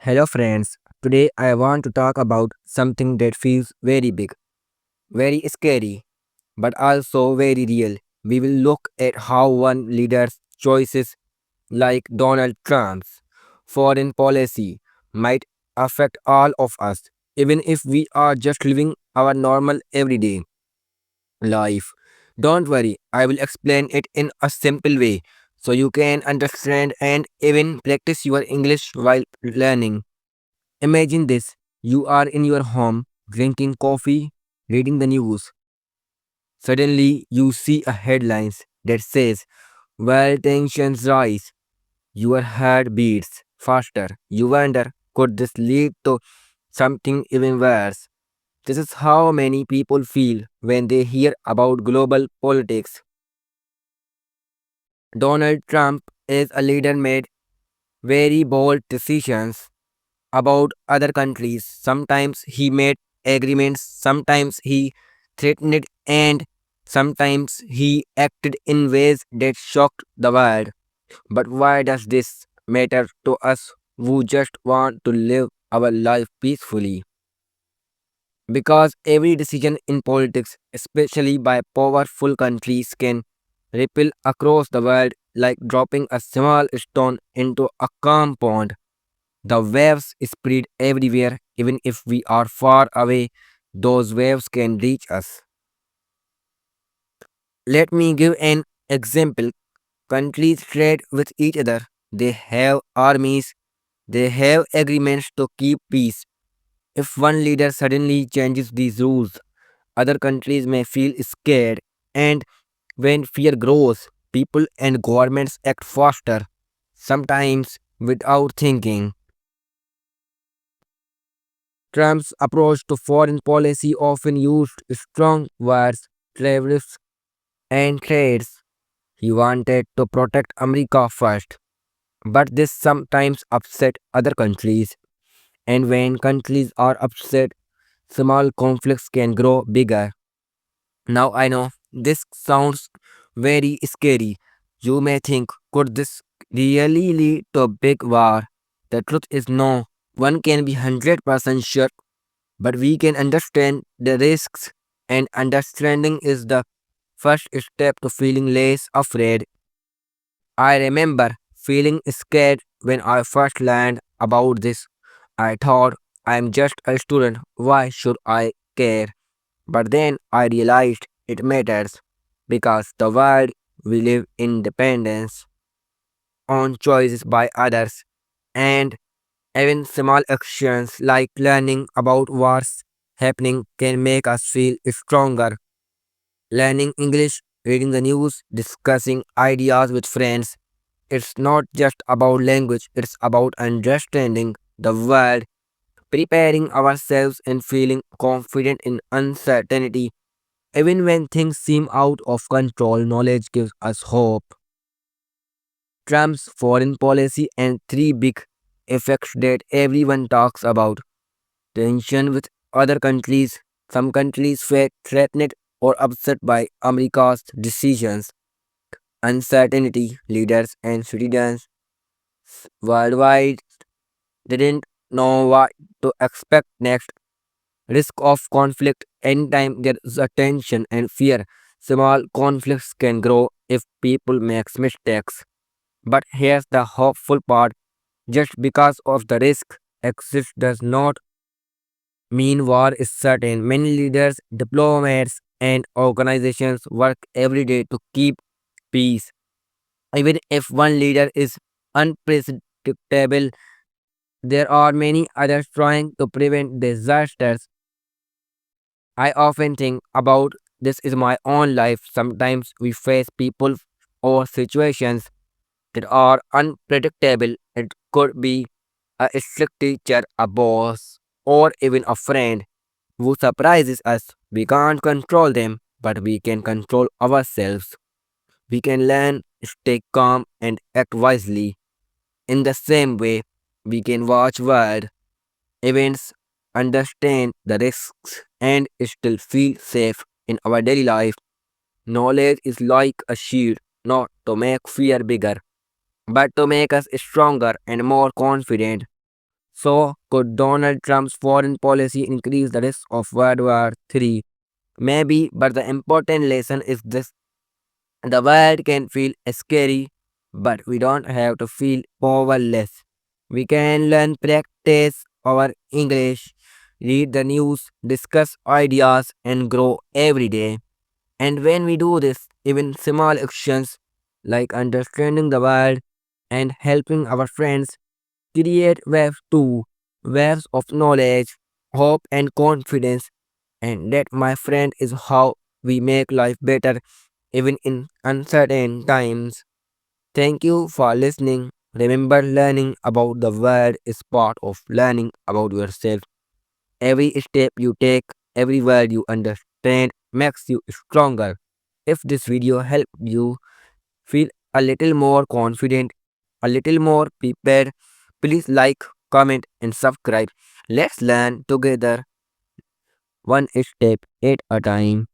Hello, friends. Today I want to talk about something that feels very big, very scary, but also very real. We will look at how one leader's choices, like Donald Trump's foreign policy, might affect all of us, even if we are just living our normal everyday life. Don't worry, I will explain it in a simple way so you can understand and even practice your English while learning. Imagine this, you are in your home, drinking coffee, reading the news. Suddenly, you see a headlines that says, "World tensions rise." Your heart beats faster. You wonder, could this lead to something even worse? This is how many people feel when they hear about global politics. Donald Trump is a leader made very bold decisions about other countries. Sometimes he made agreements, sometimes he threatened it, and sometimes he acted in ways that shocked the world. But why does this matter to us who just want to live our life peacefully? Because every decision in politics, especially by powerful countries, can ripple across the world like dropping a small stone into a calm pond. The waves spread everywhere, even if we are far away, those waves can reach us. Let me give an example. Countries trade with each other. They have armies, they have agreements to keep peace. If one leader suddenly changes these rules, other countries may feel scared, and when fear grows, people and governments act faster, sometimes without thinking. Trump's approach to foreign policy often used strong words, tariffs, and trades. He wanted to protect America first, but this sometimes upset other countries. And when countries are upset, small conflicts can grow bigger. Now I know this sounds very scary. You may think, could this really lead to a big war? The truth is no. One can be 100% sure, but we can understand the risks, and understanding is the first step to feeling less afraid. I remember feeling scared when I first learned about this. I thought, I'm just a student, why should I care? But then I realized it matters because the world we live in depends on choices by others, and even small actions like learning about what's happening can make us feel stronger. Learning English, reading the news, discussing ideas with friends. It's not just about language, it's about understanding the world, preparing ourselves, and feeling confident in uncertainty. Even when things seem out of control, knowledge gives us hope. Trump's foreign policy and three big effects that everyone talks about: tension with other countries. Some countries feel threatened or upset by America's decisions. Uncertainty, leaders and citizens worldwide didn't know what to expect next. Risk of conflict anytime there is a tension and fear. Small conflicts can grow if people make mistakes. But here's the hopeful part. Just because of the risk exists does not mean war is certain. Many leaders, diplomats, and organizations work every day to keep peace. Even if one leader is unpredictable, there are many others trying to prevent disasters. I often think about this in my own life. Sometimes we face people or situations that are unpredictable. It could be a strict teacher, a boss, or even a friend who surprises us. We can't control them, but we can control ourselves. We can learn, stay calm, and act wisely. In the same way, we can watch world events, understand the risks, and still feel safe in our daily life. Knowledge is like a shield, not to make fear bigger, but to make us stronger and more confident. So, could Donald Trump's foreign policy increase the risk of World War III? Maybe, but the important lesson is this: the world can feel scary, but we don't have to feel powerless. We can learn, practice our English, read the news, discuss ideas, and grow every day. And when we do this, even small actions like understanding the world and helping our friends create waves too, waves of knowledge, hope, and confidence. And that, my friend, is how we make life better even in uncertain times. Thank you for listening. Remember, learning about the world is part of learning about yourself. Every step you take, every word you understand makes you stronger. If this video helped you feel a little more confident, a little more prepared, please like, comment, and subscribe. Let's learn together, one step at a time.